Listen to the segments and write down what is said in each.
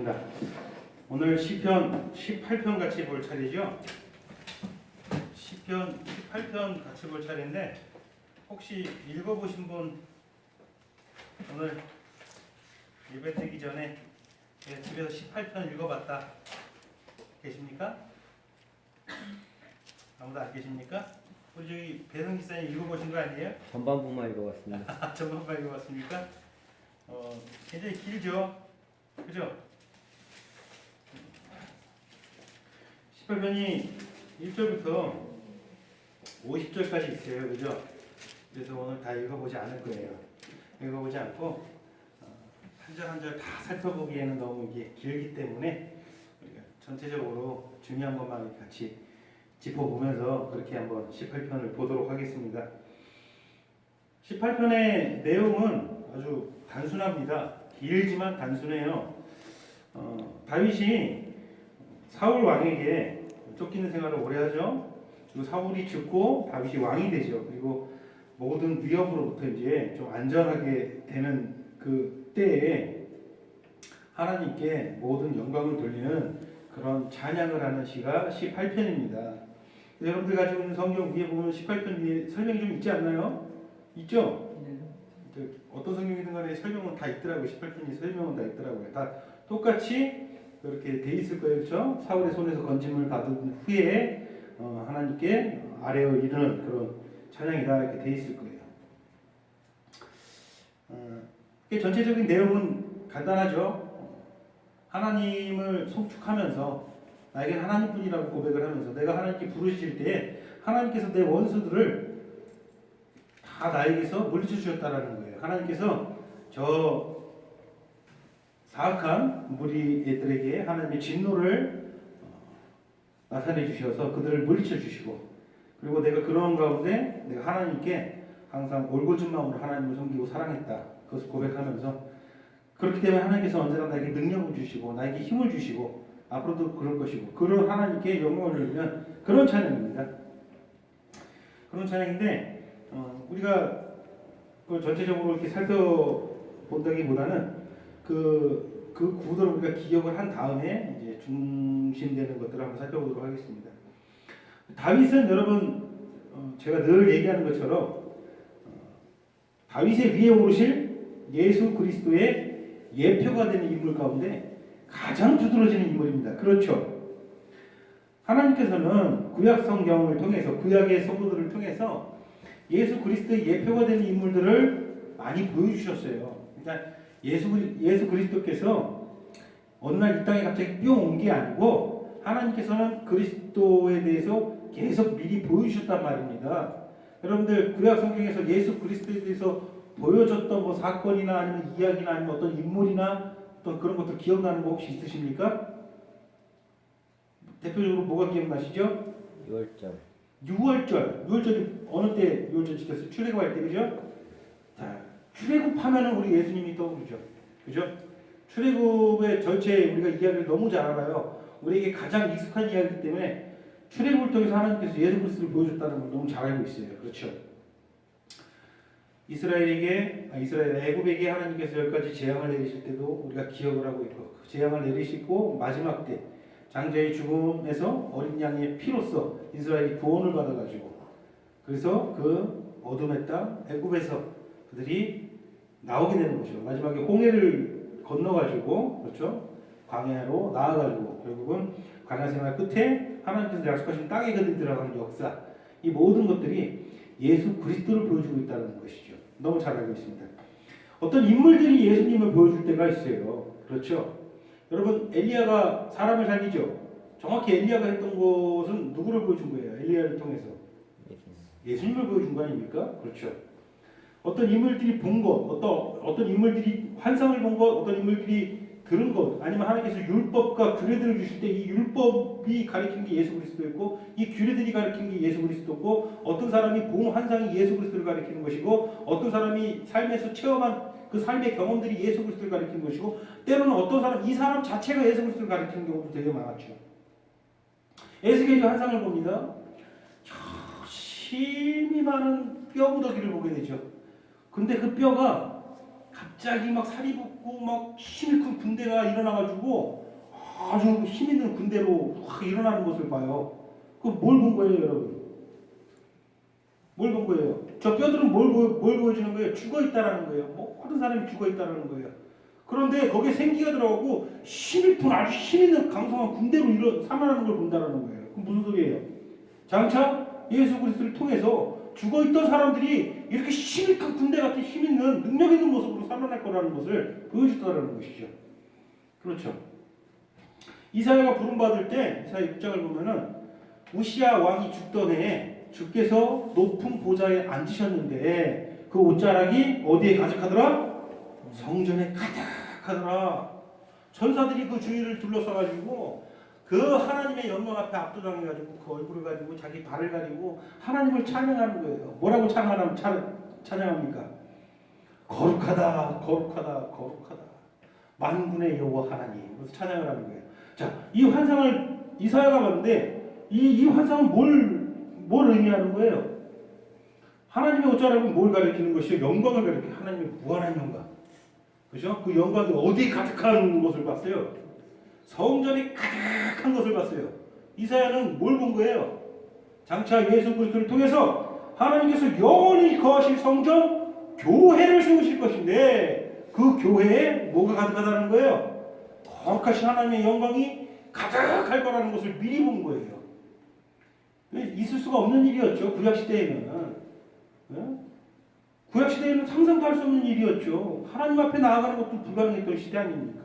하겠습니다. 오늘 시편 18편 같이 볼 차례죠. 시편 18편 같이 볼 차례인데 혹시 읽어보신 분 오늘 예배 드리기 전에 집에서 18편 읽어봤다 계십니까? 아무도 안 계십니까? 우리 저기 배성 기사님 읽어보신 거 아니에요? 전반부만 읽어봤습니다. 전반부 읽어봤습니까? 굉장히 길죠? 그죠? 18편이 1절부터 50절까지 있어요. 그죠? 그래서 오늘 다 읽어보지 않을 거예요. 읽어보지 않고 한 절 한 절 다 살펴보기에는 너무 이게 길기 때문에 우리가 전체적으로 중요한 것만 같이 짚어보면서 그렇게 한번 18편을 보도록 하겠습니다. 18편의 내용은 아주 단순합니다. 길지만 단순해요. 다윗이 사울 왕에게 쫓기는 생활을 오래 하죠. 그리고 사울이 죽고 다윗이 왕이 되죠. 그리고 모든 위협으로부터 이제 좀 안전하게 되는 그 때에 하나님께 모든 영광을 돌리는 그런 찬양을 하는 시가 18편입니다. 여러분들 가지고 있는 성경 위에 보면 18편 위에 설명이 좀 있지 않나요? 있죠? 네. 어떤 성경이든 간에 설명은 다 있더라고요. 18편이 설명은 다 있더라고요. 다 똑같이 그렇게 돼 있을 거예요. 그렇죠? 사울의 손에서 건짐을 받은 후에 하나님께 아뢰어 이르는 그런 찬양이다 이렇게 돼 있을 거예요. 전체적인 내용은 간단하죠. 하나님을 송축하면서 나에겐 하나님뿐이라고 고백을 하면서 내가 하나님께 부르실 때에 하나님께서 내 원수들을 다 나에게서 물리쳐 주셨다라는 거예요. 하나님께서 저 사악한 무리 애들에게 하나님의 진노를 나타내 주셔서 그들을 물리쳐 주시고, 그리고 내가 그런 가운데 내가 하나님께 항상 올곧은 마음으로 하나님을 섬기고 사랑했다, 그것을 고백하면서 그렇기 때문에 하나님께서 언제나 나에게 능력을 주시고 나에게 힘을 주시고 앞으로도 그럴 것이고 그런 하나님께 영광을 돌리는 그런 찬양입니다. 그런 찬양인데 우리가 전체적으로 이렇게 살펴본다기보다는 그 구도를 우리가 기억을 한 다음에 이제 중심되는 것들을 한번 살펴보도록 하겠습니다. 다윗은 여러분 제가 늘 얘기하는 것처럼 다윗의 위에 오르실 예수 그리스도의 예표가 되는 인물 가운데 가장 두드러지는 인물입니다. 그렇죠? 하나님께서는 구약 성경을 통해서 구약의 성도들을 통해서 예수 그리스도의 예표가 되는 인물들을 많이 보여주셨어요. 그러니까 예수 그리스도께서 어느 날 이 땅에 갑자기 뿅 온 게 아니고 하나님께서는 그리스도에 대해서 계속 미리 보여주셨단 말입니다. 여러분들 구약 성경에서 예수 그리스도에 대해서 보여줬던 뭐 사건이나 아니면 이야기나 아니면 어떤 인물이나 어떤 그런 것들 기억나는 거 혹시 있으십니까? 대표적으로 뭐가 기억나시죠? 6월절이 어느 때 6월절 지켰어요? 출애굽할 때, 그죠? 자, 출애굽하면은 우리 예수님이 떠오르죠. 그죠? 출애굽의 전체 우리가 이야기를 너무 잘 알아요. 우리에게 가장 익숙한 이야기이기 때문에 출애굽을 통해서 하나님께서 예수 그리스도를 보여줬다는 걸 너무 잘 알고 있어요. 그렇죠? 애굽에게 하나님께서 10가지 재앙을 내리실 때도 우리가 기억을 하고 있고, 그 재앙을 내리시고 마지막 때 장자의 죽음에서 어린 양의 피로써 이스라엘이 구원을 받아가지고, 그래서 그 어둠의 땅 애굽에서 그들이 나오게 되는 거죠. 마지막에 홍해를 건너가지고, 그렇죠? 광야로 나아가지고 결국은 광야 생활 끝에 하나님께서 약속하신 땅에 그들이 들어가는 역사, 이 모든 것들이 예수 그리스도를 보여주고 있다는 것이죠. 너무 잘 알고 있습니다. 어떤 인물들이 예수님을 보여줄 때가 있어요. 그렇죠? 여러분, 엘리야가 사람을 살리죠. 정확히 엘리야가 했던 것은 누구를 보여준 거예요? 엘리야를 통해서 예수님을 보여준 거 아닙니까? 그렇죠. 어떤 인물들이 본 것, 어떤 인물들이 환상을 본 것, 어떤 인물들이 들은 것, 아니면 하나님께서 율법과 규례들을 주실 때 이 율법이 가리킨 게 예수 그리스도였고 이 규례들이 가리킨 게 예수 그리스도고, 어떤 사람이 본 환상이 예수 그리스도를 가리키는 것이고, 어떤 사람이 삶에서 체험한 그 삶의 경험들이 예수 그리스도를 가리키는 것이고, 때로는 어떤 사람, 이 사람 자체가 예수 그리스도를 가리키는 경우도 되게 많았죠. 에스겔이 환상을 봅니다. 힘이 많은 뼈 무더기를 보게 되죠. 근데 그 뼈가 갑자기 막 살이 그 막 힘이 큰 군대가 일어나가지고 아주 힘 있는 군대로 확 일어나는 것을 봐요. 그 뭘 본 거예요, 여러분? 뭘 본 거예요? 저 뼈들은 뭘 보여주는 거예요? 죽어 있다라는 거예요. 모든 사람이 죽어 있다라는 거예요. 그런데 거기에 생기가 들어가고 힘있는 아주 힘 있는 강성한 군대로 살아나는 걸 본다라는 거예요. 그럼 무슨 소리예요? 장차 예수 그리스도를 통해서 죽어있던 사람들이 이렇게 힘이 큰 군대 같은 힘 있는 능력 있는 모습으로 살아날 거라는 것을 보여주더라는 것이죠. 그렇죠. 이사야가 부름받을 때 이사야 6장을 보면은 우시야 왕이 죽던 해에 주께서 높은 보좌에 앉으셨는데 그 옷자락이 어디에 가득하더라? 성전에 가득하더라. 천사들이 그 주위를 둘러싸가지고 그 하나님의 영광 앞에 압도당해가지고 그 얼굴을 가지고 자기 발을 가리고 하나님을 찬양하는 거예요. 뭐라고 찬양합니까? 거룩하다, 거룩하다, 거룩하다. 만군의 여호와 하나님. 그래서 찬양을 하는 거예요. 자, 이 환상을 이사야가 봤는데 이 환상은 뭘 의미하는 거예요? 하나님의 옷자락은 뭘 가리키는 것이요? 영광을 가리켜. 하나님의 무한한 영광. 그죠? 그 영광이 어디 가득한 것을 봤어요? 성전이 가득한 것을 봤어요. 이사야는 뭘 본 거예요? 장차 예수 그리스도를 통해서 하나님께서 영원히 거하실 성전 교회를 세우실 것인데 그 교회에 뭐가 가득하다는 거예요? 거룩하신 하나님의 영광이 가득할 거라는 것을 미리 본 거예요. 있을 수가 없는 일이었죠. 구약시대에는. 구약시대에는 상상도 할 수 없는 일이었죠. 하나님 앞에 나아가는 것도 불가능했던 시대 아닙니까?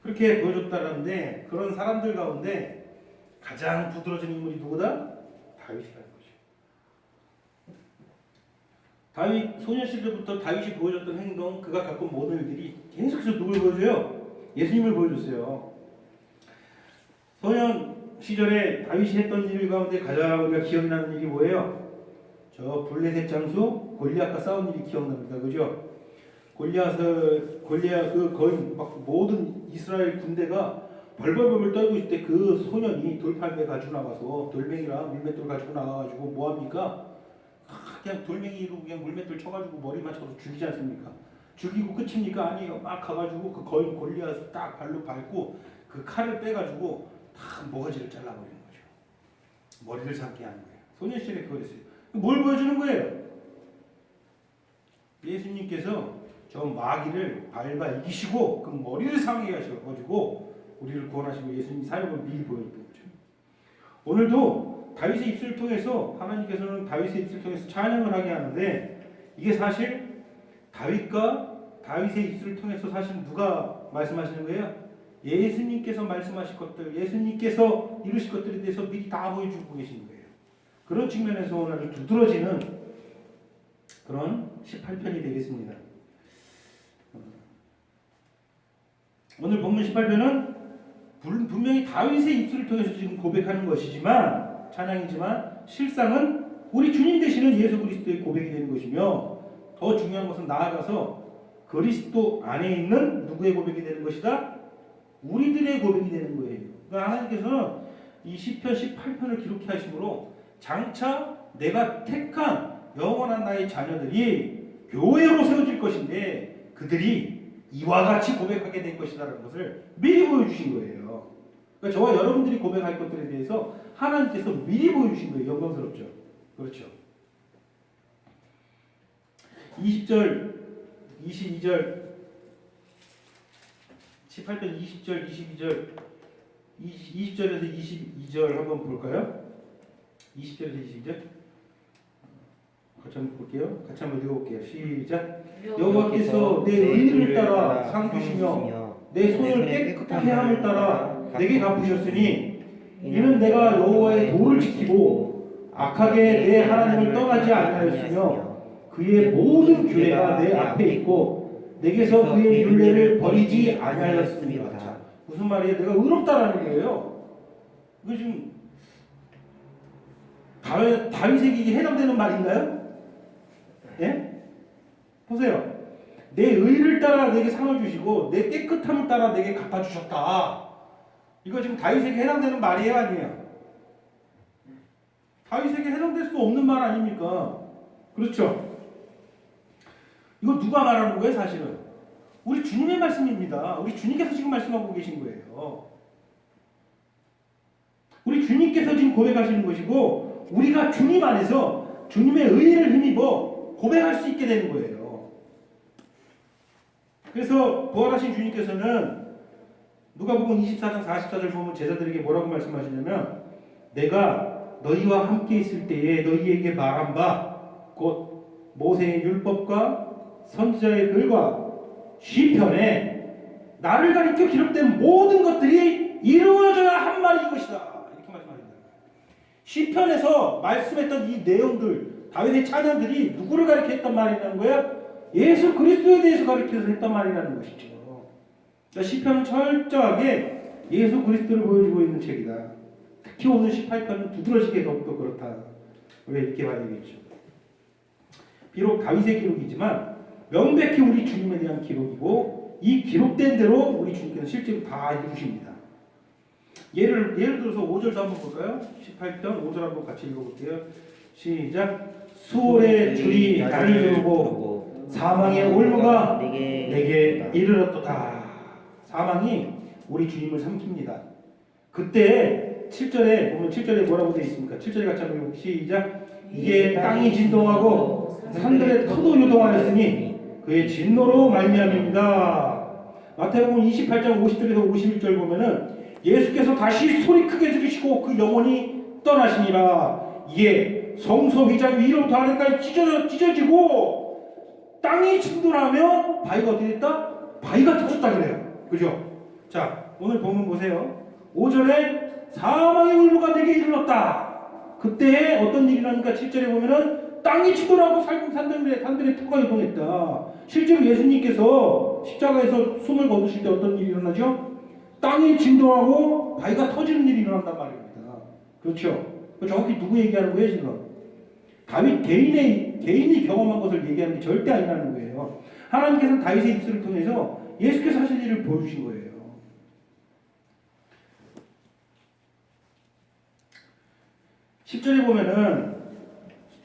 그렇게 보여줬다는데 그런 사람들 가운데 가장 두드러진 인물이 누구다? 다윗이라는 거죠. 다윗 소년 시절부터 다윗이 보여줬던 행동, 그가 겪은 모든 일들이 계속해서 누굴 보여줘요? 예수님을 보여줬어요. 소년 시절에 다윗이 했던 일 가운데 가장 우리가 기억나는 일이 뭐예요? 저 블레셋 장수 골리앗과 싸운 일이 기억납니다. 그죠? 골리앗 거의 막 모든 이스라엘 군대가 벌벌벌 떨고 있을 때 그 소년이 돌팔매 가지고 나가서 돌멩이랑 물맷돌 가지고 나가가지고 뭐 합니까? 그냥 돌멩이로 그냥 물맷돌 쳐가지고 머리만 쳐서 죽이지 않습니까? 죽이고 끝입니까? 아니에요. 막 가가지고 그 거인 골리앗을 딱 발로 밟고 그 칼을 빼가지고 다 모가지를 잘라버리는 거죠. 머리를 삼게 하는 거예요. 소년 시절에 그거 했어요. 뭘 보여주는 거예요? 예수님께서 저 마귀를 밟아 이기시고 그 머리를 상하게 하셔가지고 우리를 구원하시고 예수님 사역을 미리 보여준 거죠. 오늘도 다윗의 입술을 통해서 하나님께서는 다윗의 입술을 통해서 찬양을 하게 하는데 이게 사실 다윗의 입술을 통해서 사실 누가 말씀하시는 거예요? 예수님께서 말씀하실 것들, 예수님께서 이루실 것들에 대해서 미리 다 보여주고 계신 거예요. 그런 측면에서 오늘 두드러지는 그런 18편이 되겠습니다. 오늘 본문 18편은 분명히 다윗의 입술을 통해서 지금 고백하는 것이지만 찬양이지만 실상은 우리 주님 되시는 예수 그리스도의 고백이 되는 것이며 더 중요한 것은 나아가서 그리스도 안에 있는 누구의 고백이 되는 것이다? 우리들의 고백이 되는 거예요. 그러니까 하나님께서는 이 시편 18편을 기록해 하심으로 장차 내가 택한 영원한 나의 자녀들이 교회로 세워질 것인데 그들이 이와 같이 고백하게 될 것이라는 것을 미리 보여주신 거예요. 그러니까 저와 여러분들이 고백할 것들에 대해서 하나님께서 미리 보여주신 거예요. 영광스럽죠. 그렇죠. 20절, 22절, 18편 20절, 22절, 20절에서 22절 한번 볼까요? 20절에서 22절 같이 한번 볼게요. 같이 한번 읽어볼게요. 시작. 여호와께서 내 의를 따라 상 주시며 내 손을 깨끗하게 함을 따라 내게 갚으셨으니 이는 내가 여호와의 도를 지키고 악하게 내 하나님을 떠나지 아니하였으며 그의 모든 규례가 내 앞에 있고 내게서 그의 율례를 버리지 아니하였습니다. 자, 무슨 말이에요? 내가 의롭다라는 거예요. 이거 지금 다윗에게 해당되는 말인가요? 예? 보세요. 내 의를 따라 내게 상을 주시고 내 깨끗함을 따라 내게 갚아주셨다. 이거 지금 다윗에게 해당되는 말이에요? 아니에요? 다윗에게 해당될 수 없는 말 아닙니까? 그렇죠? 이거 누가 말하는 거예요, 사실은? 우리 주님의 말씀입니다. 우리 주님께서 지금 말씀하고 계신 거예요. 우리 주님께서 지금 고백하시는 것이고, 우리가 주님 안에서 주님의 의를 힘입어 고백할 수 있게 되는 거예요. 그래서 부활하신 주님께서는 누가복음 24장 44절 보면 제자들에게 뭐라고 말씀하시냐면, 내가 너희와 함께 있을 때에 너희에게 말한 바 곧 모세의 율법과 선지자의 글과 시편에 나를 가리켜 기록된 모든 것들이 이루어져야 한 말이 이것이다. 이렇게 말씀하십니다. 시편에서 말씀했던 이 내용들, 다윗의 찬양들이 누구를 가리켜 했단 말이라는 거야? 예수 그리스도에 대해서 가리켜서 했단 말이라는 것이죠. 그러니까 시편은 철저하게 예수 그리스도를 보여주고 있는 책이다. 특히 오늘 18편은 두드러지게 더욱더 그렇다. 우리가 이렇게 봐야 되겠죠. 비록 다윗의 기록이지만 명백히 우리 주님에 대한 기록이고, 이 기록된 대로 우리 주님께서 실제로 다 이루십니다. 예를 들어서 5절도 한번 볼까요? 18편 5절 한번 같이 읽어볼게요. 시작. 수월의 줄이 나를 두르고 사망의 올무가 내게 이르렀도다. 사망이 우리 주님을 삼킵니다. 그때 7절에 보면 7절에 뭐라고 되어 있습니까? 7절에 같이 한번 읽어볼게요. 시작. 이에 땅이 진동하고 산들의 터도 요동하였으니 그의 진노로 말미암입니다. 마태복음 28장 50절에서 51절 보면은 예수께서 다시 소리 크게 들으시고 그 영혼이 떠나시니라. 이에 성소 휘장 위로부터 아래까지 찢어지고 땅이 진동하며 바위가 어떻게 됐다? 바위가 터졌다 그래요. 그죠? 자, 오늘 본문 보세요. 5절에 사망의 울부가 내게 이르렀다. 그때 어떤 일이 나니까 7절에 보면은 땅이 치더라고 산들의 터가 이동했다. 실제로 예수님께서 십자가에서 숨을 거두실 때 어떤 일이 일어나죠? 땅이 진동하고 바위가 터지는 일이 일어난단 말입니다. 그렇죠? 정확히 누구 얘기하는 거예요 지금? 다윗 개인이 경험한 것을 얘기하는 게 절대 아니라는 거예요. 하나님께서는 다윗의 입술을 통해서 예수께서 하신 일을 보여주신 거예요. 10절에 보면은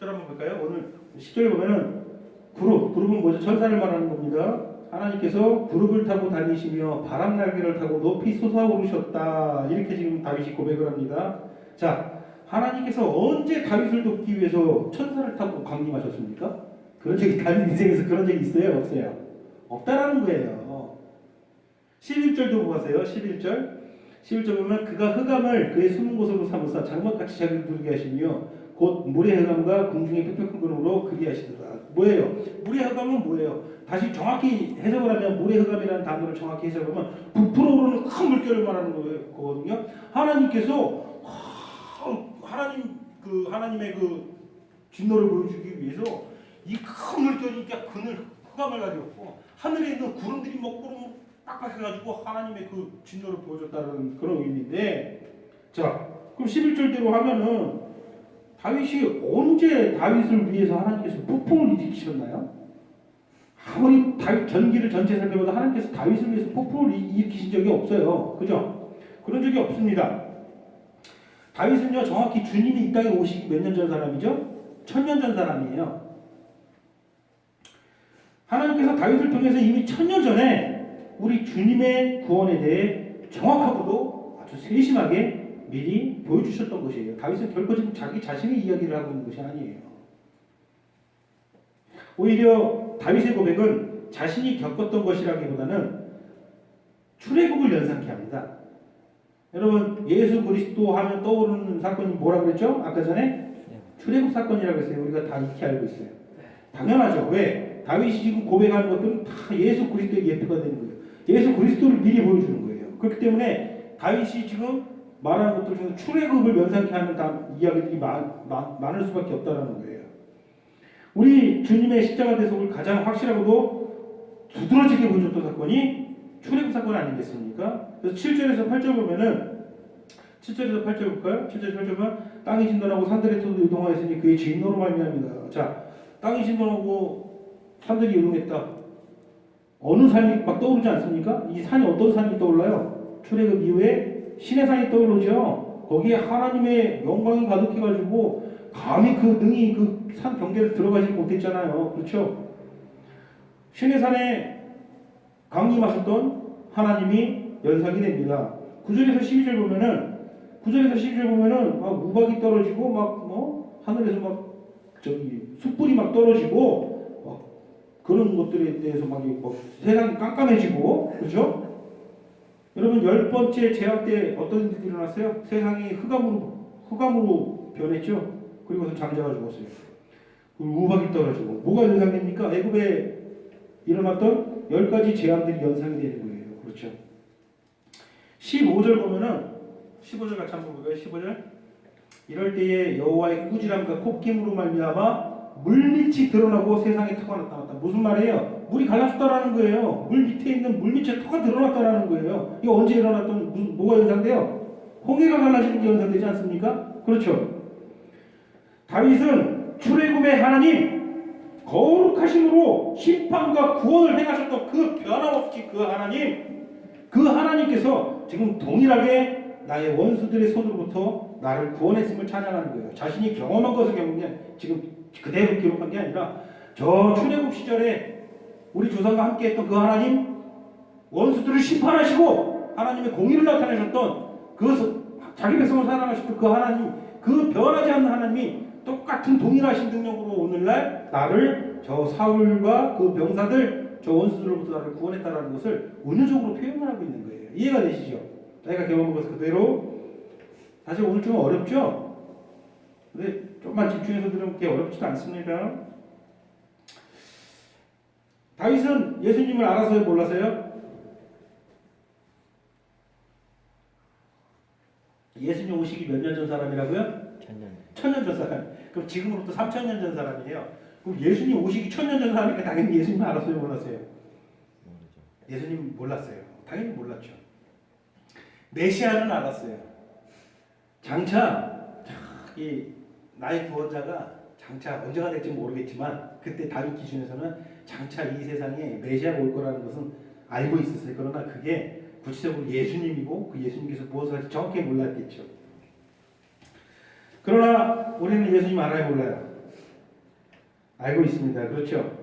10절 한번 볼까요? 오늘 10절에 보면은 그룹은 뭐죠? 천사를 말하는 겁니다. 하나님께서 그룹을 타고 다니시며 바람 날개를 타고 높이 솟아오르셨다. 이렇게 지금 다윗이 고백을 합니다. 자, 하나님께서 언제 다윗을 돕기 위해서 천사를 타고 강림하셨습니까? 그런 적이 다윗 인생에서 그런 적이 있어요? 없어요? 없다라는 거예요. 11절도 보세요. 11절 보면 그가 흑암을 그의 숨은 곳으로 삼으사 장막같이 자기를 누르게 하시며 곧 물의 흑암과 공중의 빽빽한 구름으로 그리하시더라. 뭐예요? 물의 흑암은 뭐예요? 다시 정확히 해석을 하면 물의 흑암이라는 단어를 정확히 해석하면 부풀어 오르는 큰 물결을 말하는 거거든요. 하나님께서 하나님의 그 진노를 보여주기 위해서 이 큰 물결이 그늘 흑암을 가지고 하늘에 있는 구름들이 막 구름 빡빡해가지고 하나님의 그 진노를 보여줬다는 그런 의미인데, 자, 그럼 11절대로 하면은 다윗이 언제 다윗을 위해서 하나님께서 폭풍을 일으키셨나요? 아무리 다윗 전기를 전체 살펴봐도 하나님께서 다윗을 위해서 폭풍을 일으키신 적이 없어요. 그죠? 그런 적이 없습니다. 다윗은요, 정확히 주님이 이 땅에 오시기 몇 년 전 사람이죠? 1000년 전 사람이에요. 하나님께서 다윗을 통해서 이미 1000년 전에 우리 주님의 구원에 대해 정확하고도 아주 세심하게 미리 보여주셨던 것이에요. 다윗은 결코 지금 자기 자신의 이야기를 하고 있는 것이 아니에요. 오히려 다윗의 고백은 자신이 겪었던 것이라기보다는 출애굽을 연상케 합니다. 여러분, 예수 그리스도 하면 떠오르는 사건이 뭐라고 그랬죠? 아까 전에 출애굽 사건이라고 했어요. 우리가 다 익히 알고 있어요. 당연하죠. 왜? 다윗이 지금 고백하는 것들은 다 예수 그리스도의 예표가 되는 거예요. 예수 그리스도를 미리 보여주는 거예요. 그렇기 때문에 다윗이 지금 말하는 것들 중에 출애굽을 연상케 하는 이야기들이 많을 수밖에 없다는 거예요. 우리 주님의 십자가 대속을 가장 확실하고도 두드러지게 보여줬던 사건이 출애굽 사건 아니겠습니까? 그래서 7절에서 8절 보면은 7절에서 8절 볼까요? 7절 8절 보면 땅이 진동하고 산들의 터도 요동하였으니 그의 진노로 말미암이다. 자, 땅이 진동하고 산들이 요동했다. 어느 산이 막 떠오르지 않습니까? 이 산이 어떤 산이 떠올라요? 출애굽 이후에 신의 산이 떠오르죠. 거기에 하나님의 영광이 가득해가지고 감히 그 능히 그 산 경계를 들어가지 못했잖아요. 그렇죠? 신의 산에 강림하셨던 하나님이 연상이 됩니다. 9절에서 12절 보면은 막 우박이 떨어지고 막 하늘에서 막 저기 숯불이 막 떨어지고 그런 것들에 대해서 막 세상이 깜깜해지고 그렇죠? 여러분 10번째 재앙 때 어떤 일이 일어났어요? 세상이 흑암으로 변했죠. 그리고서 장자가 죽었어요. 그리고 우박이 떨어지고 뭐가 연상됩니까? 애굽에 일어났던 10가지 재앙들이 연상이 되는 거예요. 그렇죠? 15절 보면은 15절 같이 한번 볼까요? 15절 이럴 때에 여호와의 꾸지람과 콧김으로 말미암아 물밑이 드러나고 세상에 터가 나타났다. 무슨 말이에요? 물이 갈라졌다라는 거예요. 물 밑에 있는 물 밑에 터가 드러났다라는 거예요. 이거 언제 일어났던 뭐가 연상돼요? 홍해가 갈라지는 게 연상되지 않습니까? 그렇죠. 다윗은 출애굽의 하나님 거룩하심으로 심판과 구원을 행하셨던 그 변함없이 그 하나님께서 지금 동일하게 나의 원수들의 손으로부터 나를 구원했음을 찬양하는 거예요. 자신이 경험한 것을 지금 그대로 기록한 게 아니라 저 출애굽 시절에 우리 조상과 함께했던 그 하나님 원수들을 심판하시고 하나님의 공의를 나타내셨던 자기 백성을 사랑하셨던 그 하나님 그 변하지 않는 하나님이 똑같은 동일하신 능력으로 오늘날 나를 저 사울과 그 병사들 저 원수들로부터 나를 구원했다라는 것을 은유적으로 표현을 하고 있는 거예요. 이해가 되시죠? 자기가 경험한 것을 그대로 사실 오늘 좀 어렵죠? 근데 조금만 집중해서 들으면 게 어렵지도 않습니다. 다윗은 예수님을 알아서요? 몰라서요? 예수님 오시기 몇 년 전 사람이라고요? 천년 전 사람. 그럼 지금으로부터 3,000년 전 사람이에요. 그럼 예수님 오시기 1,000년 전 사람이니까 당연히 예수님 알았어요? 몰랐어요? 예수님 몰랐어요. 당연히 몰랐죠. 메시아는 알았어요. 장차 이 나의 구원자가 장차 언제가 될지 모르겠지만 그때 다윗 기준에서는 장차 이 세상에 메시아가 올 거라는 것은 알고 있었어요. 그러나 그게 구체적으로 예수님이고 그 예수님께서 무엇을 할지 정확히 몰랐겠죠. 그러나 우리는 예수님 알아요? 몰라요? 알고 있습니다. 그렇죠?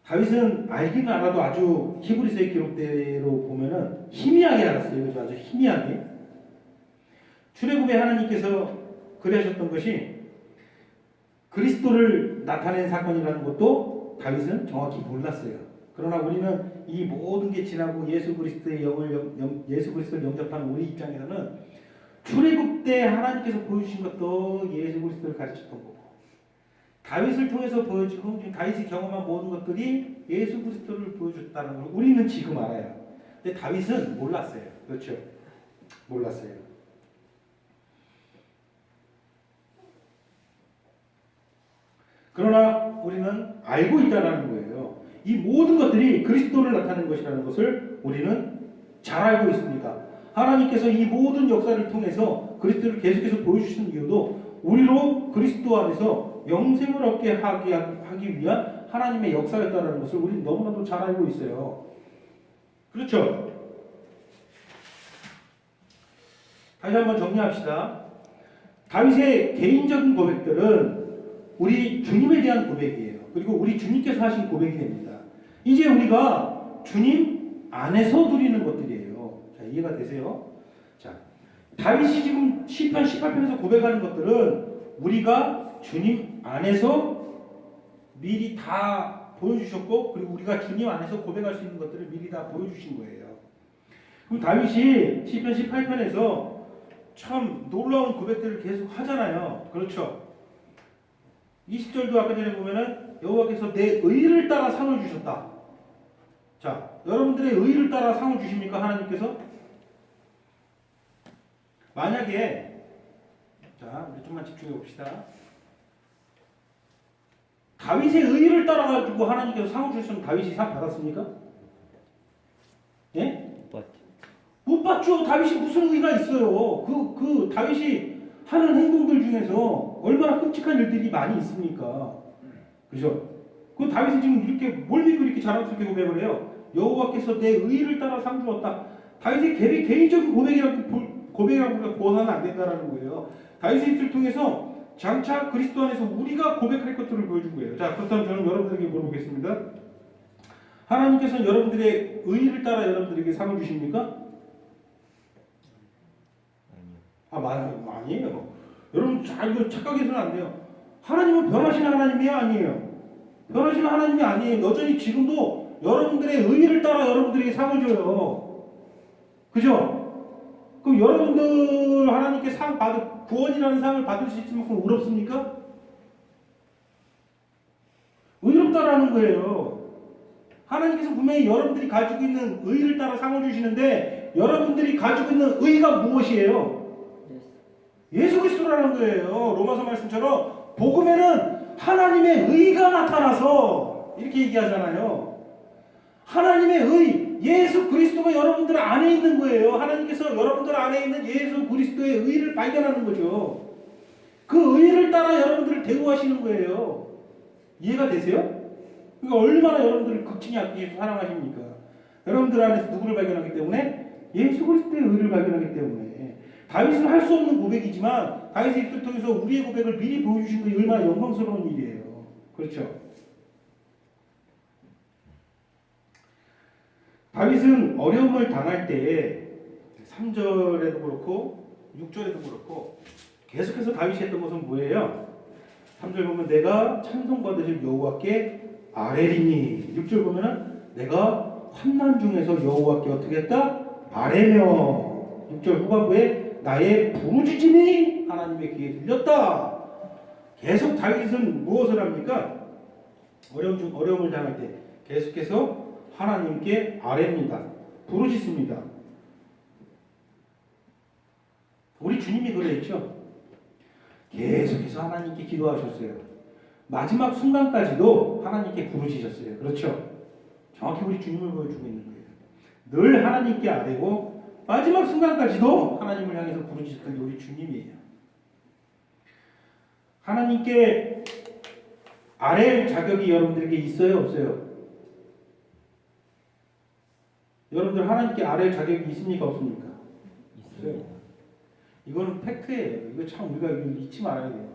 다윗은 알기는 알아도 아주 히브리서의 기록대로 보면은 희미하게 알았어요. 그죠? 아주 희미하게. 출애굽의 하나님께서 그리하셨던 것이 그리스도를 나타낸 사건이라는 것도 다윗은 정확히 몰랐어요. 그러나 우리는 이 모든 게 지나고 예수 그리스도를 영접한 우리 입장에서는 출애굽 때 하나님께서 보여주신 것도 예수 그리스도를 가르쳤던 거고 다윗을 통해서 보여지고 다윗이 경험한 모든 것들이 예수 그리스도를 보여줬다는 걸 우리는 지금 알아요. 근데 다윗은 몰랐어요. 그렇죠? 몰랐어요. 그러나 우리는 알고 있다는 거예요. 이 모든 것들이 그리스도를 나타내는 것이라는 것을 우리는 잘 알고 있습니다. 하나님께서 이 모든 역사를 통해서 그리스도를 계속해서 보여주시는 이유도 우리로 그리스도 안에서 영생을 얻게 하기 위한 하나님의 역사였다는 것을 우리는 너무나도 잘 알고 있어요. 그렇죠? 다시 한번 정리합시다. 다윗의 개인적인 고백들은 우리 주님에 대한 고백이에요. 그리고 우리 주님께서 하신 고백이 됩니다. 이제 우리가 주님 안에서 누리는 것들이에요. 자, 이해가 되세요? 자, 다윗이 지금 시편 18편에서 고백하는 것들은 우리가 주님 안에서 미리 다 보여주셨고 그리고 우리가 주님 안에서 고백할 수 있는 것들을 미리 다 보여주신 거예요. 그럼 다윗이 시편 18편에서 참 놀라운 고백들을 계속 하잖아요. 그렇죠? 20절도 아까 전에 보면은 여호와께서 내 의를 따라 상을 주셨다. 자, 여러분들의 의를 따라 상을 주십니까? 하나님께서? 만약에 자, 우리 좀만 집중해 봅시다. 다윗의 의를 따라가지고 하나님께서 상을 주셨으면 다윗이 상 받았습니까? 예? 못 받죠. 다윗이 무슨 의가 있어요? 그 다윗이 하는 행동들 중에서 얼마나 끔찍한 일들이 많이 있습니까? 그죠? 그 다윗이 지금 이렇게 뭘 믿고 이렇게 자랑스럽게 고백을 해요? 여호와께서 내 의를 따라 상 주었다. 다윗의 개인적인 고백이라고 우리가 고하면 안 된다라는 거예요. 다윗의 입술을 통해서 장차 그리스도 안에서 우리가 고백할 것들을 보여준 거예요. 자, 그렇다면 저는 여러분들에게 물어보겠습니다. 하나님께서는 여러분들의 의를 따라 여러분들에게 상을 주십니까? 아니에요. 여러분 이거 착각해서는 안 돼요. 하나님은 변하시는 하나님이 아니에요. 변하시는 하나님이 아니에요. 여전히 지금도 여러분들의 의를 따라 여러분들에게 상을 줘요. 그죠? 그럼 여러분들 하나님께 구원이라는 상을 받을 수 있을 만큼 의롭습니까? 의롭다라는 거예요. 하나님께서 분명히 여러분들이 가지고 있는 의를 따라 상을 주시는데 여러분들이 가지고 있는 의가 무엇이에요? 예수 그리스도라는 거예요. 로마서 말씀처럼 복음에는 하나님의 의가 나타나서 이렇게 얘기하잖아요. 하나님의 의, 예수 그리스도가 여러분들 안에 있는 거예요. 하나님께서 여러분들 안에 있는 예수 그리스도의 의를 발견하는 거죠. 그 의를 따라 여러분들을 대우하시는 거예요. 이해가 되세요? 그러니까 얼마나 여러분들을 극진히 아끼셔서 사랑하십니까? 여러분들 안에서 누구를 발견하기 때문에? 예수 그리스도의 의를 발견하기 때문에. 다윗은 할 수 없는 고백이지만 다윗의 입술을 통해서 우리의 고백을 미리 보여주신 것이 얼마나 영광스러운 일이에요. 그렇죠? 다윗은 어려움을 당할 때에 3절에도 그렇고 6절에도 그렇고 계속해서 다윗이 했던 것은 뭐예요? 3절 보면 내가 찬송받으실 여호와께 아뢰리니, 6절 보면은 내가 환난 중에서 여호와께 어떻게 했다? 아뢰며, 6절 후반부에 나의 부르짖음이 하나님의 귀에 들렸다. 계속 다윗은 무엇을 합니까? 어려움을 당할 때 계속해서 하나님께 아뢰입니다. 부르짖습니다. 우리 주님이 그랬죠. 계속해서 하나님께 기도하셨어요. 마지막 순간까지도 하나님께 부르짖으셨어요. 그렇죠? 정확히 우리 주님을 보여주고 있는 거예요. 늘 하나님께 아뢰고 마지막 순간까지도 하나님을 향해서 부르짖었던 게 우리 주님이에요. 하나님께 아뢰 자격이 여러분들에게 있어요? 없어요? 여러분들 하나님께 아뢰 자격이 있습니까? 없습니까? 있어요. 이거는 팩트예요. 이거 참 우리가 잊지 말아야 돼요.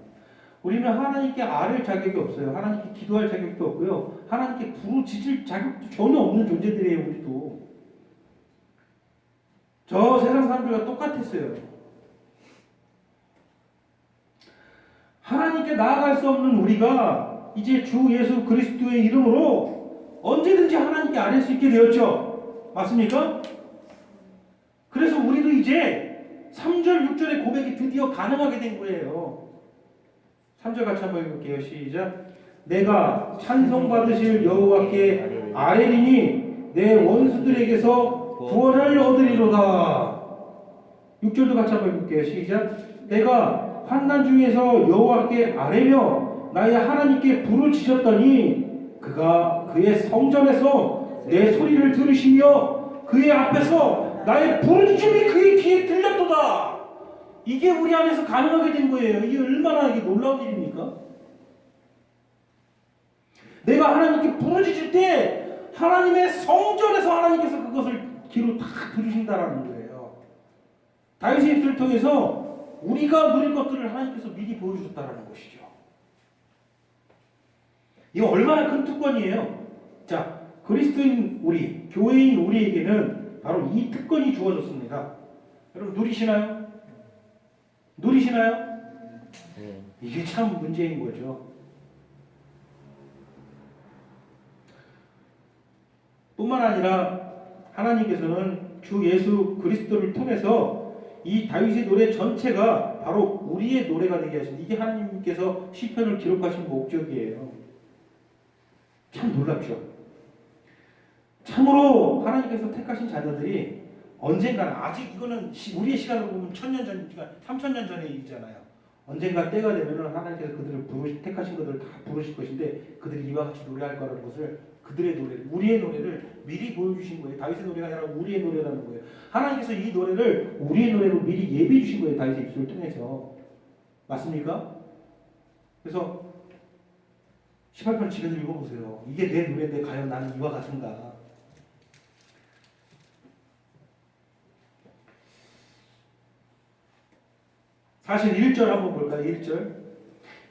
우리는 하나님께 아뢰 자격이 없어요. 하나님께 기도할 자격도 없고요. 하나님께 부르짖을 자격도 전혀 없는 존재들이에요. 우리도. 저 세상 사람들과 똑같았어요. 하나님께 나아갈 수 없는 우리가 이제 주 예수 그리스도의 이름으로 언제든지 하나님께 아뢰 수 있게 되었죠. 맞습니까? 그래서 우리도 이제 3절, 6절의 고백이 드디어 가능하게 된 거예요. 3절 같이 한번 읽을게요. 시작. 내가 찬송받으실 여호와께 아뢰리니 내 원수들에게서 구원을 얻으리로다. 6절도 같이 한번 읽을게요. 시작. 내가 환난 중에서 여호와께 아뢰며 나의 하나님께 부르짖었더니 그가 그의 성전에서 내 소리를 들으시며 그의 앞에서 나의 부르짖음이 그의 귀에 들렸도다. 이게 우리 안에서 가능하게 된 거예요. 이게 얼마나 놀라운 일입니까? 내가 하나님께 부르짖을 때 하나님의 성전에서 하나님께서 그것을 귀로 다 들으신다라는 거예요. 다윗의 입술을 통해서 우리가 누릴 것들을 하나님께서 미리 보여주셨다라는 것이죠. 이거 얼마나 큰 특권이에요. 자, 그리스도인 우리, 교회인 우리에게는 바로 이 특권이 주어졌습니다. 여러분 누리시나요? 누리시나요? 이게 참 문제인 거죠. 뿐만 아니라 하나님께서는 주 예수 그리스도를 통해서 이 다윗의 노래 전체가 바로 우리의 노래가 되게 하신, 이게 하나님께서 시편을 기록하신 목적이에요. 참 놀랍죠. 참으로 하나님께서 택하신 자녀들이 언젠가는, 아직 이거는 우리의 시간으로 보면 1000년 전, 3000년 전의 일이잖아요. 언젠가 때가 되면 하나님께서 그들을 택하신 것들을 다 부르실 것인데 그들이 이와 같이 노래할 거라는 것을, 그들의 노래를, 우리의 노래를 미리 보여주신 거예요. 다윗의 노래가 아니라 우리의 노래라는 거예요. 하나님께서 이 노래를 우리의 노래로 미리 예비해 주신 거예요. 다윗의 입술을 통해서. 맞습니까? 그래서 18편 집에서 읽어보세요. 이게 내 노래인데 과연 나는 이와 같은가. 사실 1절 한번 볼까요? 1절.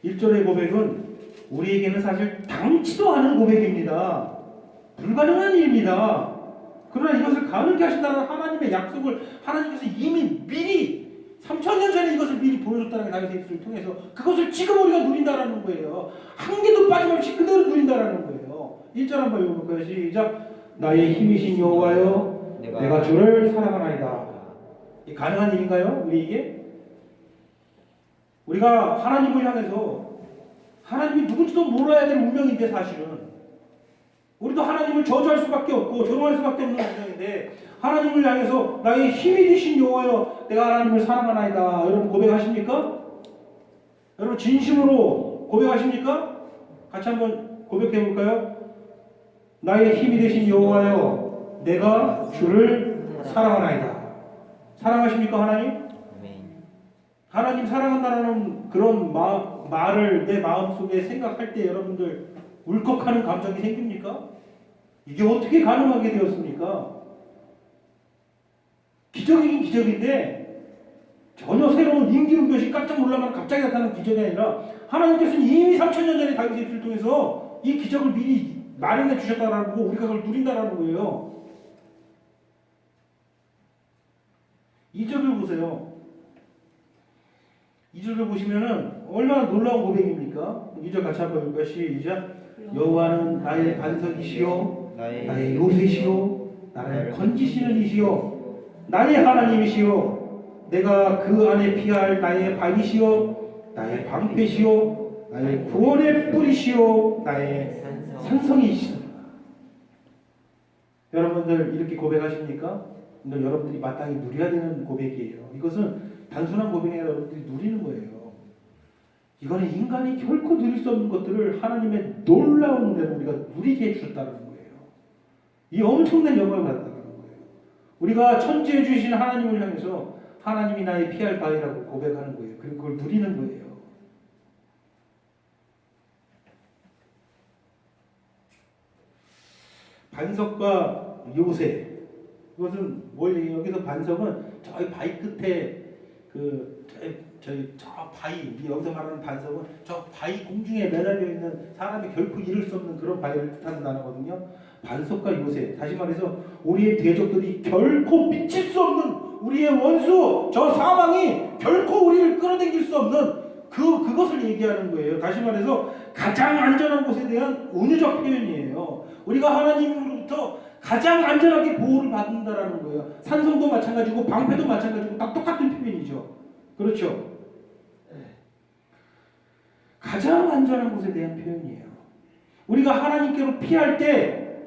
1절의 고백은 우리에게는 사실 당치도 않은 고백입니다. 불가능한 일입니다. 그러나 이것을 가능케 하신다는 하나님의 약속을 하나님께서 이미 미리 3000년 전에 이것을 미리 보여줬다는 게 다윗의 입술을 통해서 그것을 지금 우리가 누린다라는 거예요. 한 개도 빠짐없이 그대로 누린다라는 거예요. 1절 한번 읽어볼까요? 시작. 나의 힘이신 여호와여 내가 주를 사랑하나이다. 이 가능한 일인가요? 우리에게? 우리가 하나님을 향해서 하나님이 누군지도 몰라야 될 운명인데 사실은 우리도 하나님을 저주할 수밖에 없고 조롱할 수밖에 없는 운명인데 하나님을 향해서 나의 힘이 되신 여호와여 내가 하나님을 사랑하나이다. 여러분 고백하십니까? 여러분 진심으로 고백하십니까? 같이 한번 고백해 볼까요? 나의 힘이 되신 여호와여 내가 주를 사랑하나이다. 사랑하십니까 하나님? 하나님 사랑한다는 그런 말을 내 마음속에 생각할 때 여러분들 울컥하는 감정이 생깁니까? 이게 어떻게 가능하게 되었습니까? 기적이긴 기적인데 전혀 새로운 임기운 것이 깜짝 놀라면 갑자기 나타나는 기적이 아니라 하나님께서는 이미 3000년 전에 다윗의 입술을 통해서 이 기적을 미리 마련해 주셨다라는 거고 우리가 그걸 누린다라는 거예요. 2절을 보세요. 2절을 보시면은 얼마나 놀라운 고백입니까? 2절 같이 한번 읽을까요? 시작. 여호와는 나의 반석이시요 나의 요새시요 나를 건지시는 이시요 나의 하나님이시요 내가 그 안에 피할 나의 방이시요 나의 방패시요 나의 구원의 뿌리시요 나의 산성이시다. 여러분들 이렇게 고백하십니까? 이건 여러분들이 마땅히 누려야 되는 고백이에요. 이것은 단순한 고백이 아니라 여러분들이 누리는 거예요. 이거는 인간이 결코 누릴 수 없는 것들을 하나님의 놀라운 은혜로 우리가 누리게 해주셨다는 거예요. 이 엄청난 영광을 받았다는 거예요. 우리가 천지해 주신 하나님을 향해서 하나님이 나의 피할 바위라고 고백하는 거예요. 그리고 그걸 누리는 거예요. 반석과 요새 이것은 뭘 얘기해요? 여기서 반석은 저희 바위 끝에 저 바위 여기서 말하는 반석은 저 바위 공중에 매달려 있는 사람이 결코 이룰 수 없는 그런 바위를 뜻하는 단어거든요. 반석과 요새 다시 말해서 우리의 대적들이 결코 미칠 수 없는 우리의 원수 저 사망이 결코 우리를 끌어당길 수 없는 그것을 얘기하는 거예요. 다시 말해서 가장 안전한 곳에 대한 은유적 표현이에요. 우리가 하나님으로부터 가장 안전하게 보호를 받는다라는 거예요. 산성도 마찬가지고 방패도 마찬가지고 다 똑같은 표현이죠. 그렇죠? 가장 안전한 곳에 대한 표현이에요. 우리가 하나님께로 피할 때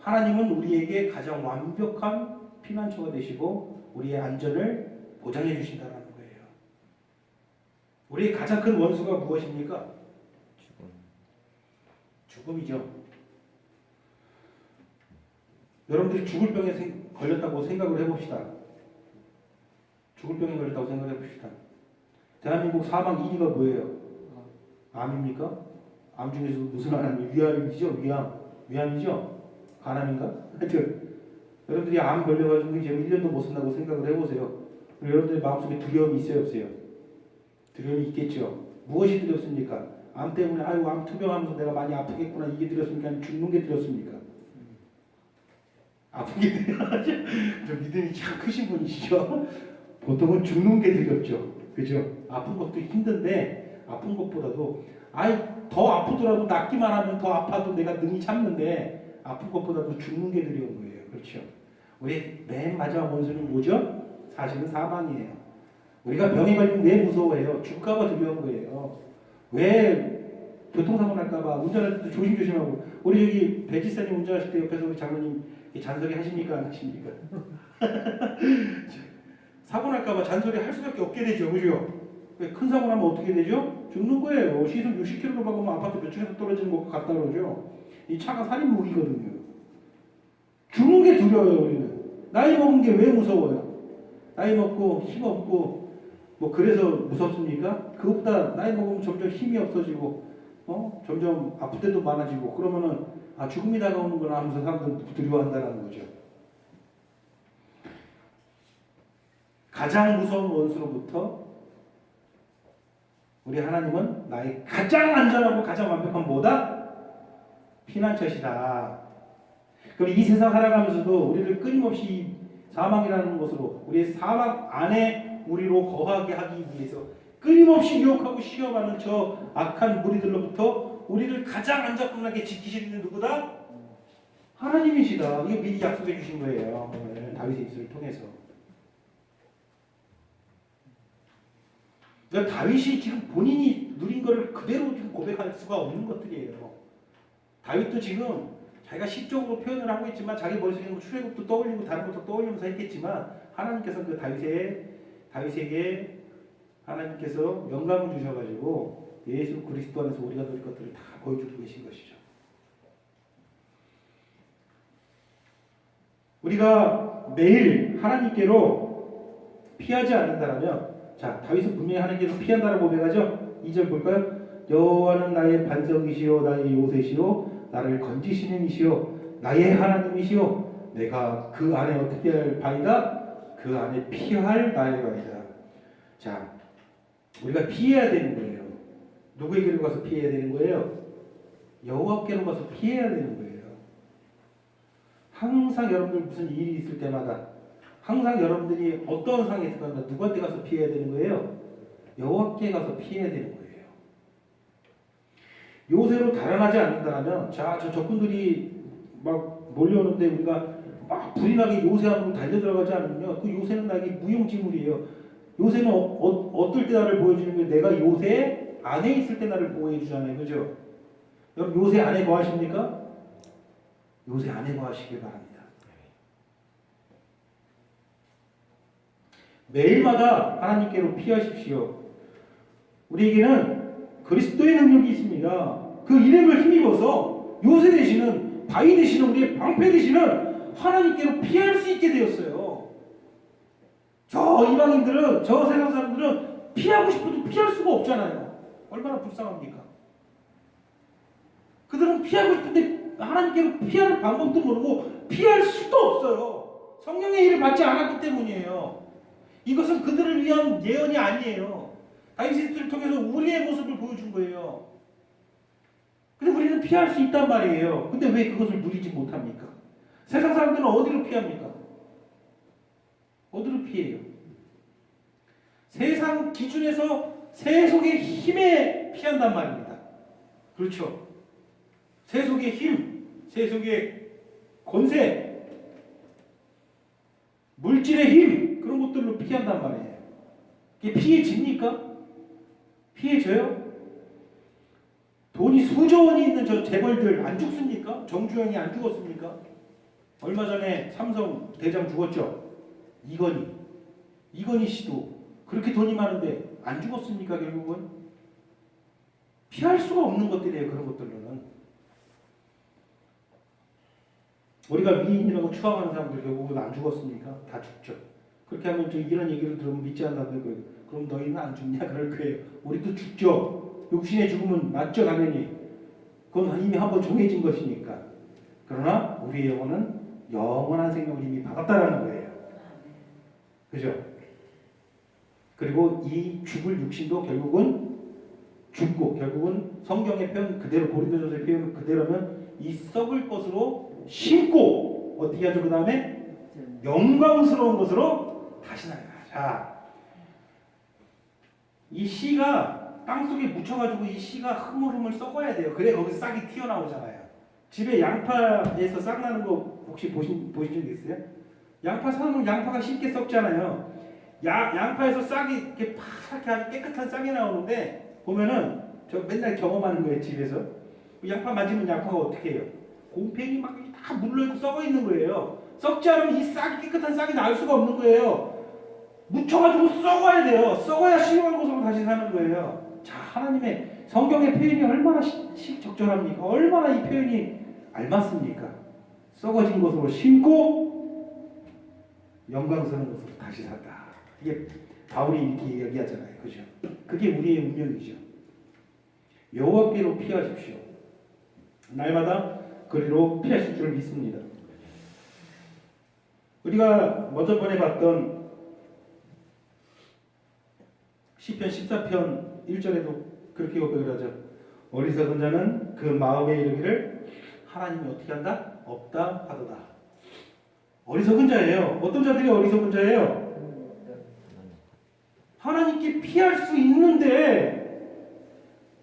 하나님은 우리에게 가장 완벽한 피난처가 되시고 우리의 안전을 보장해 주신다는 거예요. 우리의 가장 큰 원수가 무엇입니까? 죽음이죠. 여러분들이 죽을 병에 걸렸다고 생각을 해봅시다. 죽을 병에 걸렸다고 생각해 봅시다. 대한민국 사망 1위가 뭐예요? 암입니까? 암 중에서 무슨 암이? 위암이죠? 위암이죠? 간암인가? 하여튼 여러분들이 암 걸려가지고 이제 1년도 못 산다고 생각을 해보세요. 여러분들의 마음속에 두려움이 있어요? 없어요? 두려움이 있겠죠. 무엇이 두렵습니까? 암 때문에 아이고 암 투병하면서 내가 많이 아프겠구나 이게 두렵습니까? 아니면 죽는 게 두렵습니까? 아픈 게 두렵죠. 좀 믿음이 참 크신 분이시죠. 보통은 죽는 게 두렵죠. 그죠? 아픈 것도 힘든데 아픈 것보다도 더 아프더라도 낫기만 하면 더 아파도 내가 능히 참는데 아픈 것보다도 죽는 게 두려운 거예요. 그렇죠? 우리 맨 마지막 원수는 뭐죠? 사실은 사망이에요. 우리가 병에 걸리면 왜 무서워해요? 죽을까봐 두려운 거예요. 왜 교통사고 날까봐 운전할 때도 조심조심하고 우리 저기 배지사님 운전하실 때 옆에서 우리 장로님 잔소리 하십니까? 안 하십니까? 사고 날까봐 잔소리 할 수밖에 없게 되죠. 그죠? 큰 사고 나면 어떻게 되죠? 죽는 거예요. 시속 60km로 가면 아파트 몇 층에서 떨어지는 것 같다 그러죠. 이 차가 살인 무기거든요. 죽는 게 두려워요. 우리는. 나이 먹은 게 왜 무서워요? 나이 먹고 힘 없고 뭐 그래서 무섭습니까? 그것보다 나이 먹으면 점점 힘이 없어지고 점점 아플 때도 많아지고 그러면은 죽음이 다가오는구나 하면서 사람들은 두려워한다는 거죠. 가장 무서운 원수로부터 우리 하나님은 나의 가장 안전하고 가장 완벽한 뭐다? 피난처시다. 그럼 이 세상 살아가면서도 우리를 끊임없이 사망이라는 것으로 우리의 사망 안에 우리로 거하게 하기 위해서 끊임없이 유혹하고 시험하는 저 악한 무리들로부터 우리를 가장 안전하게 지키시는 누구다? 하나님이시다. 이거 미리 약속해 주신 거예요. 다윗의 입술을 통해서. 그러니까 다윗이 지금 본인이 누린 것을 그대로 지금 고백할 수가 없는 것들이에요. 다윗도 지금 자기가 시적으로 표현을 하고 있지만 자기 머릿속에 출애굽도 떠올리고 다른 것도 떠올리면서 했겠지만 하나님께서 그 다윗에게 하나님께서 영감을 주셔가지고 예수 그리스도 안에서 우리가 누릴 것들을 다 보여주고 계신 것이죠. 우리가 매일 하나님께로 피하지 않는다면, 자, 다윗은 분명히 하나님께서 피한다라고 고백하죠. 2절 볼까요? 여호와는 나의 반석이시요 나의 요새시요 나를 건지시는 이시요 나의 하나님이시요 내가 그 안에 어떻게 할 바이다? 그 안에 피할 나의 바이다. 자, 우리가 피해야 되는 거예요. 누구에게로 가서 피해야 되는 거예요? 여호와께로 가서 피해야 되는 거예요. 항상 여러분들 무슨 일이 있을 때마다, 항상 여러분들이 어떤 상황이 있을 때마다 누구한테 가서 피해야 되는 거예요? 여호와께 가서 피해야 되는 거예요. 요새로 달아나지 않는다면, 자, 저 적군들이 막 몰려오는데 우리가 막 불이 나게 요새 안으로 달려들어가지 않으면요, 그 요새는 나에게 무용지물이에요. 요새는 어떨 때 나를 보여주는 게 내가 요새 안에 있을 때 나를 보호해 주잖아요. 그죠? 여러분 요새 안에 거하십니까? 요새 안에 거하시길 바랍니다. 매일마다 하나님께로 피하십시오. 우리에게는 그리스도의 능력이 있습니다. 그 이름을 힘입어서 요새 되시는, 바위 되시는, 우리의 방패 되시는 하나님께로 피할 수 있게 되었어요. 저 이방인들은, 저 세상 사람들은 피하고 싶어도 피할 수가 없잖아요. 얼마나 불쌍합니까? 그들은 피하고 싶은데 하나님께로 피하는 방법도 모르고 피할 수도 없어요. 성령의 일을 받지 않았기 때문이에요. 이것은 그들을 위한 예언이 아니에요. 다윗을 통해서 우리의 모습을 보여준 거예요. 근데 우리는 피할 수 있단 말이에요. 근데 왜 그것을 누리지 못합니까? 세상 사람들은 어디로 피합니까? 어디로 피해요? 세상 기준에서 세속의 힘에 피한단 말입니다. 그렇죠? 세속의 힘, 세속의 권세, 물질의 힘, 그런 것들로 피한단 말이에요. 이게 피해집니까? 피해져요? 돈이 수조 원이 있는 저 재벌들 안 죽습니까? 정주영이 안 죽었습니까? 얼마 전에 삼성 대장 죽었죠? 이건희 씨도 그렇게 돈이 많은데 안 죽었습니까? 결국은 피할 수가 없는 것들이에요. 그런 것들로는 우리가 위인이라고 추앙하는 사람들 결국은 안 죽었습니까? 다 죽죠. 그렇게 하면 저 이런 얘기를 들으면 믿지 않는다는 거예요. 그럼 너희는 안 죽냐? 그럴 거예요. 우리도 죽죠. 육신의 죽음은 맞죠, 당연히. 그건 이미 한번 정해진 것이니까. 그러나 우리의 영혼은 영원한 생명을 이미 받았다라는 거예요. 그죠? 그리고 이 죽을 육신도 결국은 죽고, 결국은 성경의 표현 그대로, 고린도전서의 표현 그대로면 이 썩을 것으로 심고 어떻게 하죠? 그 다음에 영광스러운 것으로 다시 나가라. 자, 이 씨가 땅속에 묻혀가지고 이 씨가 흐물흐물 썩어야 돼요. 그래 거기서 싹이 튀어나오잖아요. 집에 양파에서 싹 나는 거 혹시 보신 적 있어요? 양파 사놓으면 양파가 쉽게 썩잖아요. 양파에서 싹이 이렇게 파랗게 아주 깨끗한 싹이 나오는데 보면은 저 맨날 경험하는 거예요. 집에서 양파 만지면 양파가 어떻게 해요? 곰팡이 막 다 물러있고 썩어 있는 거예요. 썩지 않으면 이 싹이, 깨끗한 싹이 나올 수가 없는 거예요. 묻혀가지고 썩어야 돼요. 썩어야 신령한 곳으로 다시 사는 거예요. 자, 하나님의 성경의 표현이 얼마나 적절합니까? 얼마나 이 표현이 알맞습니까? 썩어진 곳으로 심고 영광스러운 곳으로 다시 산다. 이게 바울이 이렇게 이야기하잖아요. 그죠? 그게 우리의 운명이죠. 여호와께로 피하십시오. 날마다 그리로 피하실 줄 믿습니다. 우리가 먼저 번에 봤던 시편 14편 1절에도 그렇게 고백을 하죠. 어리석은 자는 그 마음에 이르기를 하나님이 어떻게 한다? 없다 하도다. 어리석은 자예요. 어떤 자들이 어리석은 자예요? 하나님께 피할 수 있는데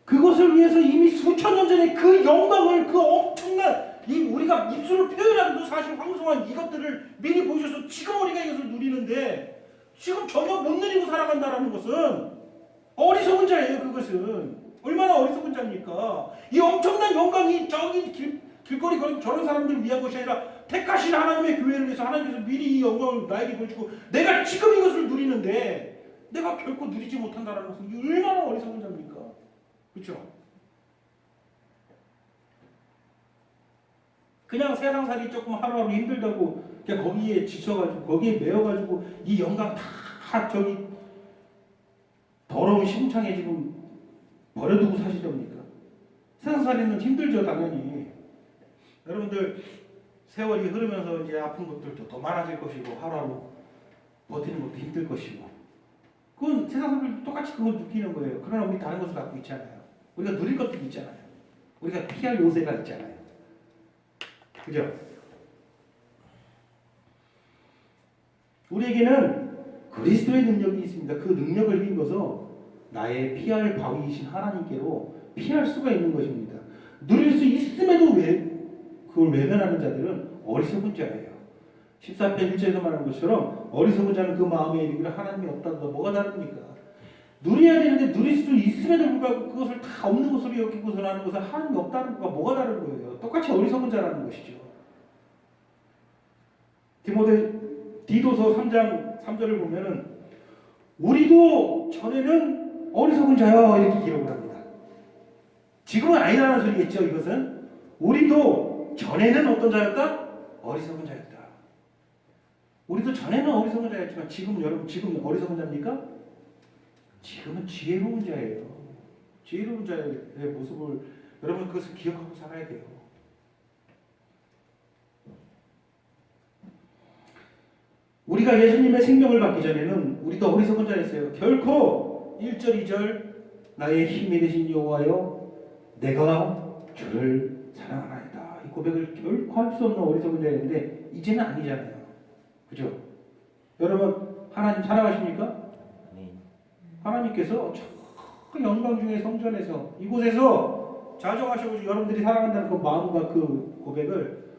그것을 위해서 이미 수천 년 전에 그 영광을, 그 엄청난 우리가 입술로 표현하기도 사실 황송한 이것들을 미리 보여줘서 지금 우리가 이것을 누리는데 지금 전혀 못 누리고 살아간다는 것은 어리석은 자예요. 그것은 얼마나 어리석은 자입니까? 이 엄청난 영광이 저기 길거리 저런 사람들을 위한 것이 아니라 택하신 하나님의 교회를 위해서 하나님께서 미리 이 영광을 나에게 보여주고 내가 지금 이것을 누리는데 내가 결코 누리지 못한다는 것은 얼마나 어리석은 자입니까? 그렇죠? 그냥 세상살이 조금 하루하루 힘들다고 그냥 거기에 지쳐가지고 거기에 매여가지고 이 영광 다 저기 더러운 시궁창에 지금 버려두고 사시렵니까? 세상살이는 힘들죠, 당연히. 여러분들 세월이 흐르면서 이제 아픈 것들도 더 많아질 것이고 하루하루 버티는 것도 힘들 것이고 그건 세상 사람들도 똑같이 그걸 느끼는 거예요. 그러나 우리 다른 것을 갖고 있잖아요. 우리가 누릴 것도 있잖아요. 우리가 피할 요새가 있잖아요. 그죠? 우리에게는 그리스도의 능력이 있습니다. 그 능력을 힘입어서 나의 피할 바위이신 하나님께로 피할 수가 있는 것입니다. 누릴 수 있음에도 그걸 외면하는 자들은 어리석은 자예요. 14편 1절에서 말하는 것처럼 어리석은 자는 그 마음에 이르기를 하나님이 없다고 뭐가 다릅니까? 누려야 되는데 누릴 수 있음에도 불구하고 그것을 다 없는 것으로 여기고서 하는 것은 하나님이 없다는 것과 뭐가 다른 거예요? 똑같이 어리석은 자라는 것이죠. 디도서 3장 3절을 보면은 우리도 전에는 어리석은 자여 이렇게 기록을 합니다. 지금은 아니라는 소리겠죠. 이것은 우리도 전에는 어떤 자였다? 어리석은 자였다. 우리도 전에는 어리석은 자였지만 지금은 여러분 지금 어리석은 자입니까? 지금은 지혜로운 자예요. 지혜로운 자의 모습을 여러분 그것을 기억하고 살아야 돼요. 우리가 예수님의 생명을 받기 전에는 우리도 어리석은 자였어요. 결코 1절 2절 나의 힘이 되신 여호와여 내가 주를 사랑하나이다. 이 고백을 결코 할 수 없는 어리석은 자였는데 이제는 아니잖아요. 그죠? 여러분 하나님 사랑하십니까? 하나님께서 저 영광 중의 성전에서 이곳에서 자정하셔서 여러분들이 사랑한다는 그 마음과 그 고백을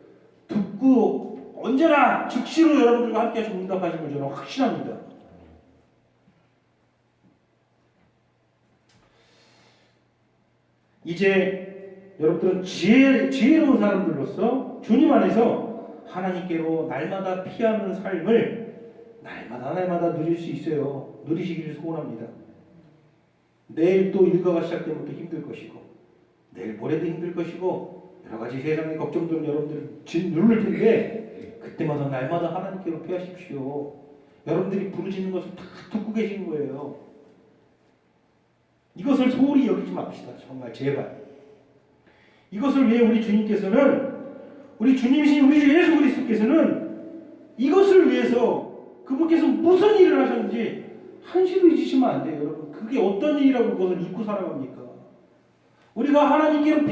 듣고 언제나 즉시로 여러분들과 함께 하시고 응답하신 걸 저는 확신합니다. 이제 여러분들은 지혜로운 사람들로서 주님 안에서 하나님께로 날마다 피하는 삶을 날마다 누릴 수 있어요. 누리시기를 소원합니다. 내일 또 일과가 시작되면 또 힘들 것이고 내일 모레도 힘들 것이고 여러 가지 세상의 걱정들은 여러분들이 누를 텐데 그때마다 날마다 하나님께로 피하십시오. 여러분들이 부르짖는 것을 다 듣고 계시는 거예요. 이것을 소홀히 여기지 맙시다. 정말 제발. 이것을 위해 우리 주님께서는 우리 주님이신 우리 주 예수 그리스도께서는 이것을 위해서 그분께서 무슨 일을 하셨는지 한시도 잊으시면 안 돼요. 여러분 그게 어떤 일이라고 그것을 잊고 살아갑니까? 우리가 하나님께로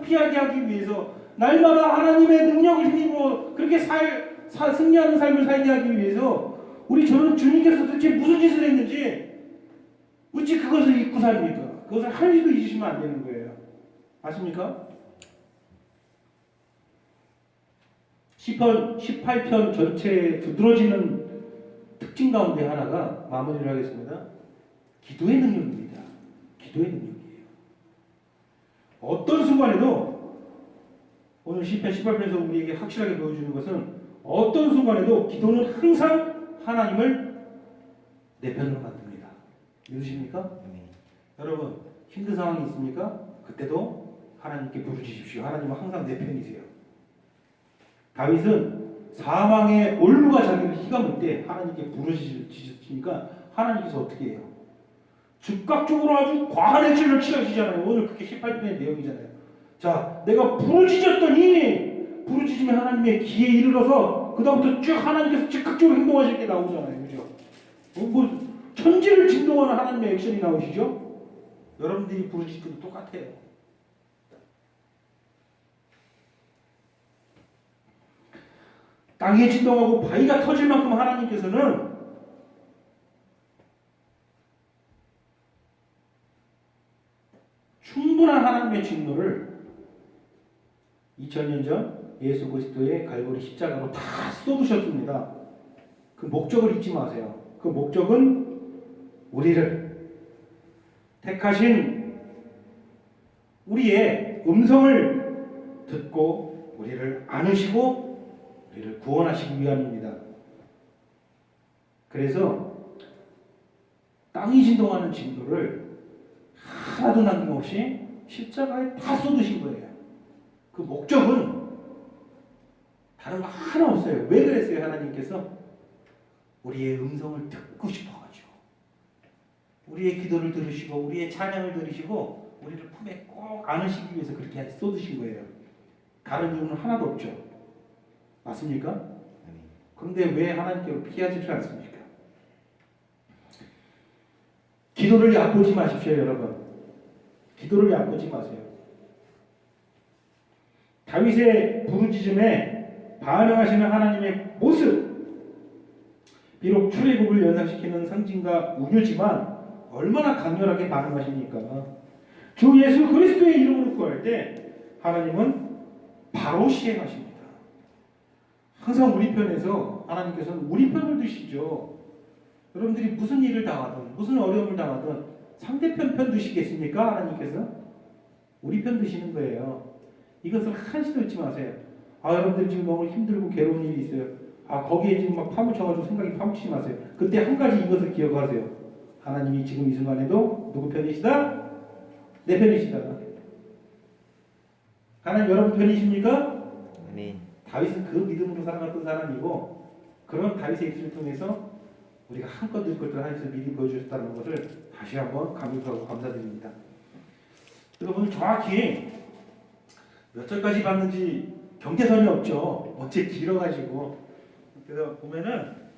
피하게 하기 위해서 날마다 하나님의 능력을 힘입어 그렇게 승리하는 삶을 살게 하기 위해서 우리 주님께서 도대체 무슨 짓을 했는지 어찌 그것을 잊고 삽니까? 그것을 한시도 잊으시면 안 되는 거예요. 아십니까? 시편 18편 전체에 두드러지는 특징 가운데 하나가 마무리를 하겠습니다. 기도의 능력입니다. 기도의 능력이에요. 어떤 순간에도 오늘 시편 18편에서 우리에게 확실하게 보여주는 것은 어떤 순간에도 기도는 항상 하나님을 내 편으로 만듭니다. 믿으십니까? 여러분 힘든 상황이 있습니까? 그때도 하나님께 부르짖으십시오. 하나님은 항상 내 편이세요. 다윗은 사망의 올무가 자기를 휘감을 때 하나님께 부르짖으니까 하나님께서 어떻게 해요? 즉각적으로 아주 과한 액션을 취하시잖아요. 오늘 그게 18편의 내용이잖아요. 자, 내가 부르짖었더니 부르짖으면 하나님의 귀에 이르러서 그 다음부터 쭉 하나님께서 즉각적으로 행동하실 게 나오잖아요. 그죠? 뭐 천지를 진동하는 하나님의 액션이 나오시죠? 여러분들이 부르실 때도 똑같아요. 땅이 진동하고 바위가 터질 만큼 하나님께서는 충분한 하나님의 진노를 2000년 전 예수 그리스도의 갈보리 십자가로 다 쏟으셨습니다. 그 목적을 잊지 마세요. 그 목적은 우리를 택하신 우리의 음성을 듣고 우리를 안으시고 우리를 구원하시기 위함입니다. 그래서 땅이 진동하는 진도를 하나도 남김없이 십자가에 다 쏟으신 거예요. 그 목적은 다른 거 하나 없어요. 왜 그랬어요? 하나님께서 우리의 음성을 듣고 싶어가지고 우리의 기도를 들으시고 우리의 찬양을 들으시고 우리를 품에 꼭 안으시기 위해서 그렇게 쏟으신 거예요. 다른 이유는 하나도 없죠. 맞습니까? 그런데 왜 하나님께로 피하지를 않습니까? 기도를 얕보지 마십시오, 여러분. 기도를 얕보지 마세요. 다윗의 부르짖음에 반응하시는 하나님의 모습, 비록 출애굽을 연상시키는 상징과 우유지만 얼마나 강렬하게 반응하십니까? 주 예수 그리스도의 이름으로 구할 때 하나님은 바로 시행하십니다. 항상 우리 편에서 하나님께서는 우리 편을 드시죠. 여러분들이 무슨 일을 당하든 무슨 어려움을 당하든 상대편 편 드시겠습니까? 하나님께서 우리 편 드시는 거예요. 이것을 한시도 잊지 마세요. 여러분들 지금 너무 힘들고 괴로운 일이 있어요. 거기에 지금 막 파묻혀가지고 생각이 파묻히지 마세요. 그때 한 가지 이것을 기억하세요. 하나님이 지금 이 순간에도 누구 편이시다? 내 편이시다. 하나님 여러분 편이십니까? 아멘. 다윗은 그 믿음으로 살아갔던 사람이고 그런 다윗의 입술을 통해서 우리가 한껏 늘 것들 하나님께서 미리 보여주셨다는 것을 다시 한번 감격하고 감사드립니다. 여러분 정확히 몇 절까지 봤는지 경계선이 없죠. 어째 길어가지고. 그래서 보면은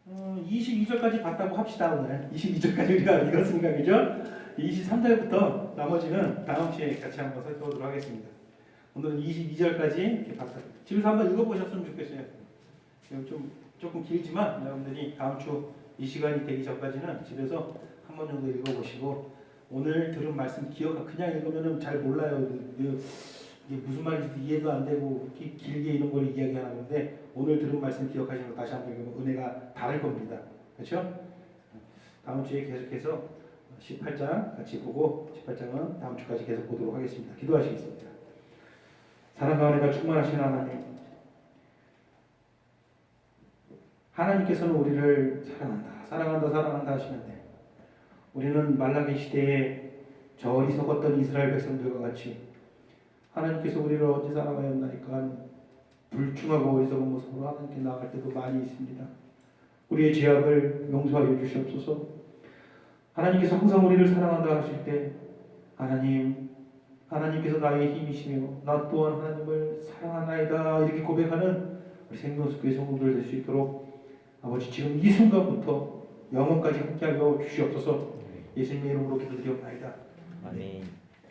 22절까지 봤다고 합시다. 오늘 22절까지 우리가 읽었으니까 그죠? 23절부터 나머지는 다음 주에 같이 한번 살펴보도록 하겠습니다. 오늘은 22절까지 이렇게 봤다. 집에서 한번 읽어보셨으면 좋겠어요. 조금 길지만 여러분들이 다음 주 이 시간이 되기 전까지는 집에서 한 번 정도 읽어보시고 오늘 들은 말씀 그냥 읽으면 잘 몰라요. 이게 무슨 말인지 이해도 안 되고 길게 이런 걸 이야기하는데 오늘 들은 말씀 기억하시면 다시 한번 읽으면 은혜가 다를 겁니다. 그렇죠? 다음 주에 계속해서 18장 같이 보고 18장은 다음 주까지 계속 보도록 하겠습니다. 기도하시겠습니다. 사랑과 은혜가 충만하신 하나님, 하나님께서는 우리를 사랑한다 하시는데 우리는 말라기 시대에 저 어리석었던 이스라엘 백성들과 같이 하나님께서 우리를 어찌 사랑하였나이까 불충하고 어리석은 모습으로 하나님께 나아갈 때도 많이 있습니다. 우리의 죄악을 용서하여 주시옵소서. 하나님께서 항상 우리를 사랑한다 하실 때 하나님께서 나의 힘이시며 나 또한 하나님을 사랑하나이다 이렇게 고백하는 우리 생명수교의 성도들 될 수 있도록 아버지 지금 이 순간부터 영원까지 함께하여 주시옵소서. 예수님의 이름으로 기도드리옵나이다. 아멘.